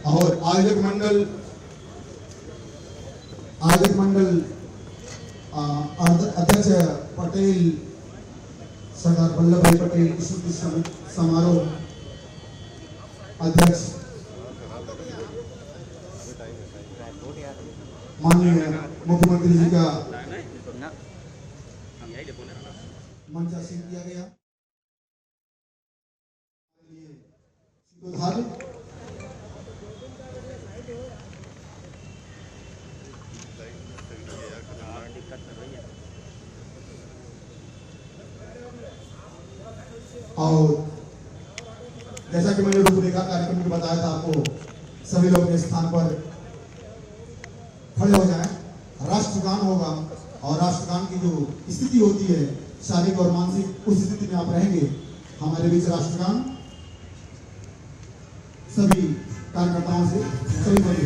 और आयोजक मंडल अध्यक्ष पटेल सरदार वल्लभ भाई पटेल स्मृति समारोह अध्यक्ष माननीय मुख्यमंत्री जी का मंचासीन किया गया। और जैसा कि मैंने रूपरेखा कार्यक्रम में बताया था आपको, सभी लोग अपने स्थान पर खड़े हो जाएं। राष्ट्रगान होगा और राष्ट्रगान की जो स्थिति होती है शारीरिक और मानसिक, उस स्थिति में आप रहेंगे। हमारे बीच राष्ट्रगान सभी कार्यकर्ताओं से सभी बंधु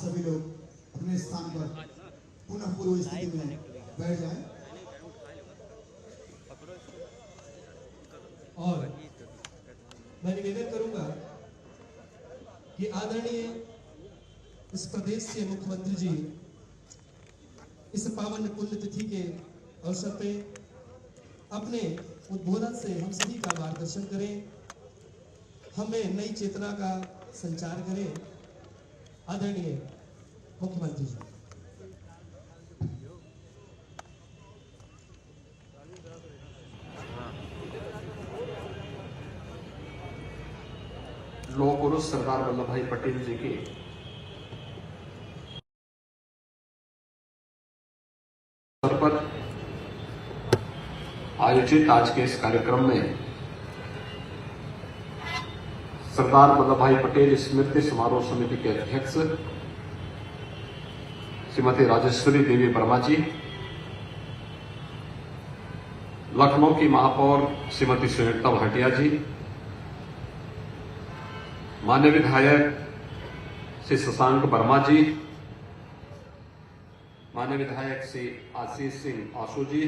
सभी लोग अपने स्थान पर पुनः पूर्व स्थिति में बैठ जाएं। और मैं निवेदन करूंगा कि आदरणीय इस प्रदेश के मुख्यमंत्री जी इस पावन पुण्यतिथि के अवसर पे अपने उद्बोधन से हम सभी का मार्गदर्शन करें, हमें नई चेतना का संचार करें। आदरणीय मुख्यमंत्री जी। लौह पुरुष सरदार वल्लभ भाई पटेल जी के अवसर पर आयोजित आज के इस कार्यक्रम में सरदार वल्लभ भाई पटेल स्मृति समारोह समिति के अध्यक्ष श्रीमती राजेश्वरी देवी वर्मा जी, लखनऊ की महापौर श्रीमती सुनीता भाटिया जी, माननीय विधायक श्री शशांक वर्मा जी, माननीय विधायक श्री आशीष सिंह आशु जी,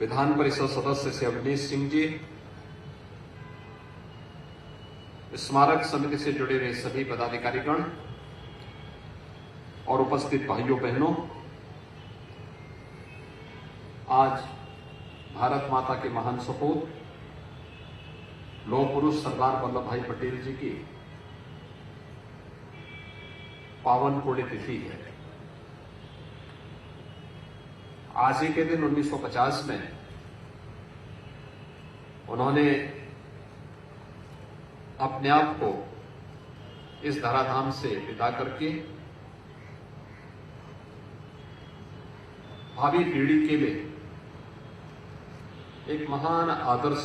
विधान परिषद सदस्य श्री अवनीश सिंह जी, स्मारक समिति से जुड़े हुए सभी पदाधिकारीगण और उपस्थित भाइयों बहनों, आज भारत माता के महान सपूत लौह पुरुष सरदार वल्लभ भाई पटेल जी की पावन पुण्यतिथि है। आज ही के दिन 1950 में उन्होंने अपने आप को इस धराधाम से विदा करके भावी पीढ़ी के लिए एक महान आदर्श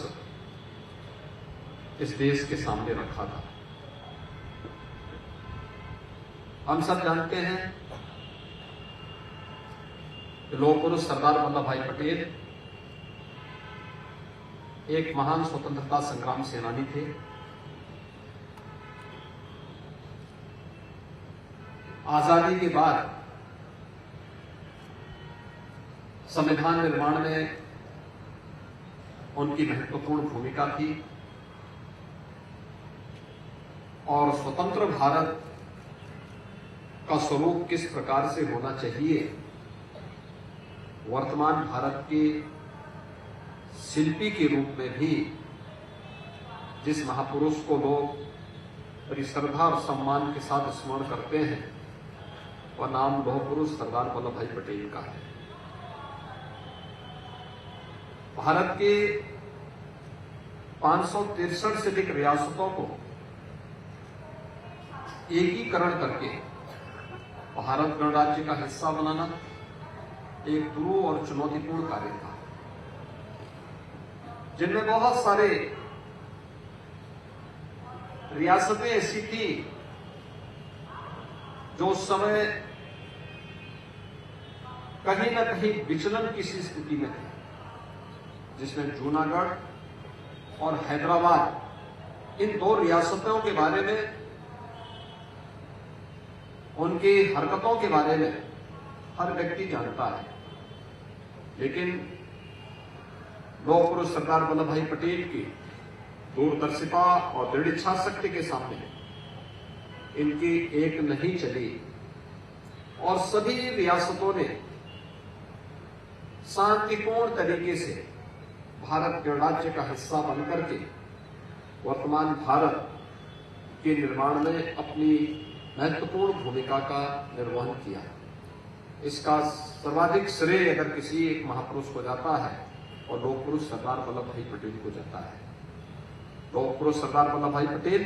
इस देश के सामने रखा था। हम सब जानते हैं कि लौह पुरुष सरदार वल्लभ भाई पटेल एक महान स्वतंत्रता संग्राम सेनानी थे। आजादी के बाद संविधान निर्माण में उनकी महत्वपूर्ण भूमिका थी। और स्वतंत्र भारत का स्वरूप किस प्रकार से होना चाहिए, वर्तमान भारत के शिल्पी के रूप में भी जिस महापुरुष को लोग बड़ी श्रद्धा और सम्मान के साथ स्मरण करते हैं, वह नाम लौह पुरुष सरदार वल्लभ भाई पटेल का है। भारत के 563 से अधिक रियासतों को एकीकरण करके भारत गणराज्य का हिस्सा बनाना एक दुरूह और चुनौतीपूर्ण कार्य था, जिनमें बहुत सारे रियासतें ऐसी थी जो उस समय कहीं न कहीं विचलन की स्थिति में थी, जिसमें जूनागढ़ और हैदराबाद, इन दो रियासतों के बारे में, उनकी हरकतों के बारे में हर व्यक्ति जानता है। लेकिन लौह पुरुष सरदार वल्लभ भाई पटेल की दूरदर्शिता और दृढ़ इच्छा शक्ति के सामने इनकी एक नहीं चली और सभी रियासतों ने शांतिपूर्ण तरीके से भारत गणराज्य का हिस्सा बनकर के वर्तमान भारत के निर्माण में अपनी महत्वपूर्ण भूमिका का निर्वहन किया। इसका सर्वाधिक श्रेय अगर किसी एक महापुरुष को जाता है और लौह पुरुष सरदार वल्लभ भाई पटेल को जाता है। लौह पुरुष सरदार वल्लभ भाई पटेल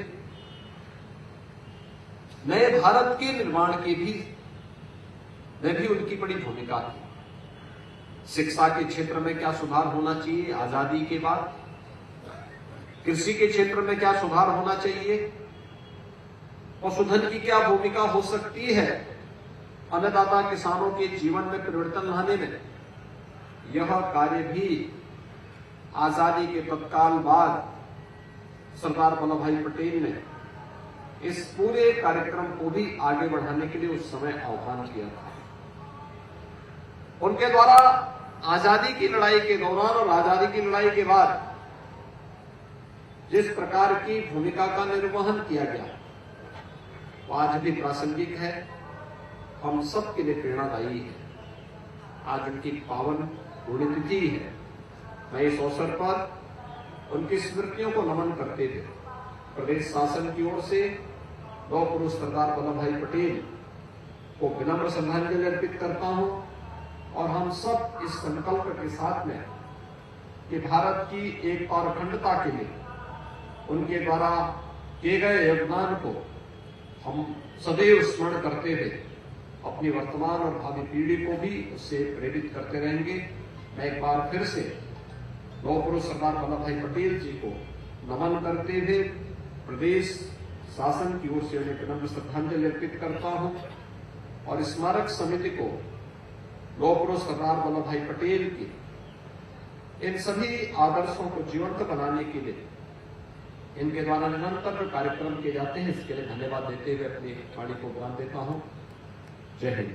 नए भारत के निर्माण के भी उनकी बड़ी भूमिका थी। शिक्षा के क्षेत्र में क्या सुधार होना चाहिए आजादी के बाद, कृषि के क्षेत्र में क्या सुधार होना चाहिए, पशुधन की क्या भूमिका हो सकती है, अन्नदाता किसानों के जीवन में परिवर्तन लाने में, यह कार्य भी आजादी के तत्काल बाद सरदार वल्लभ भाई पटेल ने इस पूरे कार्यक्रम को भी आगे बढ़ाने के लिए उस समय आह्वान किया था। उनके द्वारा आजादी की लड़ाई के दौरान और आजादी की लड़ाई के बाद जिस प्रकार की भूमिका का निर्वहन किया गया, वो आज भी प्रासंगिक है, हम सब के लिए प्रेरणादायी है। आज उनकी पावन पुण्यतिथि है। मैं इस अवसर पर उनकी स्मृतियों को नमन करते हुए प्रदेश शासन की ओर से लौह पुरुष सरदार वल्लभ भाई पटेल को विनम्र श्रद्धांजलि अर्पित करता हूं और हम सब इस संकल्प के साथ में कि भारत की एकता और अखंडता के लिए उनके द्वारा किए गए योगदान को हम सदैव स्मरण करते हुए अपनी वर्तमान और भावी पीढ़ी को भी उससे प्रेरित करते रहेंगे। मैं एक बार फिर से लौह पुरुष सरदार वल्लभ भाई पटेल जी को नमन करते हुए प्रदेश शासन की ओर से उन्हें विनम्र श्रद्धांजलि अर्पित करता हूं और स्मारक समिति को लौह पुरुष सरदार वल्लभ भाई पटेल की इन सभी आदर्शों को जीवंत बनाने के लिए इनके द्वारा निरंतर कार्यक्रम किए जाते हैं, इसके लिए धन्यवाद देते हुए अपनी वाणी को विराम देता हूं। जय हिंद।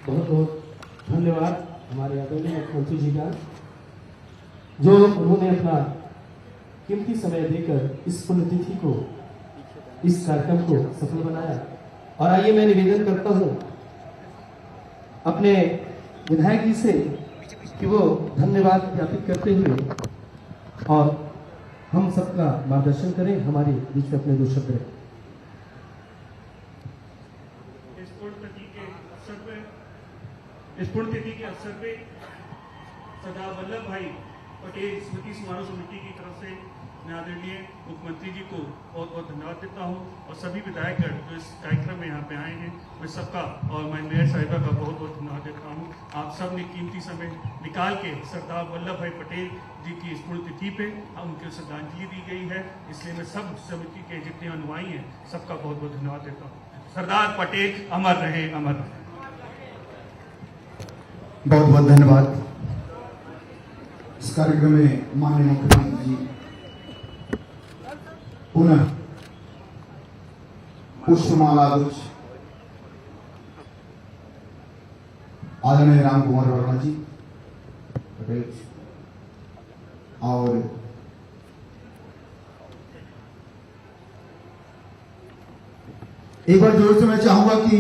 बहुत बहुत धन्यवाद हमारे आदरणीय मुख्यमंत्री जी का, जो उन्होंने अपना कीमती समय देकर इस पुण्यतिथि को, इस कार्यक्रम को सफल बनाया। और आइए मैं निवेदन करता हूं अपने विधायक जी से कि वो धन्यवाद ज्ञापित करते हुए और हम सबका मार्गदर्शन करें, हमारे बीच में अपने दो शब्द रखें। इस पुण्यतिथि के अवसर पे सरदार वल्लभ भाई पटेल स्मृति समारोह समिति की तरफ से मैं आदरणीय मुख्यमंत्री जी को बहुत बहुत धन्यवाद देता हूं और सभी विधायकगण जो इस कार्यक्रम में यहाँ पे आए हैं मैं सबका और मैं मेयर साहिबा का बहुत बहुत धन्यवाद देता हूं। आप सब ने कीमती समय निकाल के सरदार वल्लभ भाई पटेल जी की इस पुण्यतिथि पे उनकी श्रद्धांजलि दी गई है, इसलिए मैं सब समिति के जितने अनुयायी हैं सबका बहुत बहुत धन्यवाद देता हूँ। सरदार पटेल अमर रहे, अमर रहे। बहुत बहुत धन्यवाद। इस कार्यक्रम में माननीय मुख्यमंत्री जी पुनः पुष्पमाला गुच्छ आदरणीय राम कुमार वर्मा जी पटेल और एक बार जोर से मैं चाहूंगा कि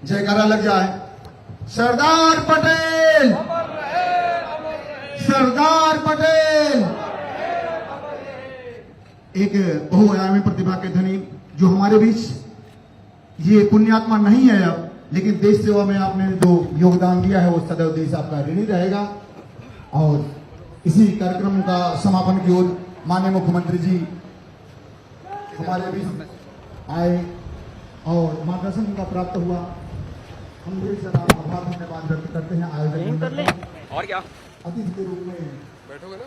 जयकारा लग जाए। सरदार पटेल, सरदार पटेल। एक बहुआयामी प्रतिभा के धनी जो हमारे बीच, ये पुण्यात्मा नहीं है अब, लेकिन देश सेवा में आपने जो योगदान दिया है वो सदैव देश आपका ऋणी रहेगा। और इसी कार्यक्रम का समापन की ओर माननीय मुख्यमंत्री जी हमारे बीच आए और मार्गदर्शन उनका प्राप्त हुआ। हम भी सदा आभार धन्यवाद व्यक्त करते हैं आयोजन मंडल का। और क्या अतिथि के रूप में बैठोगे ना।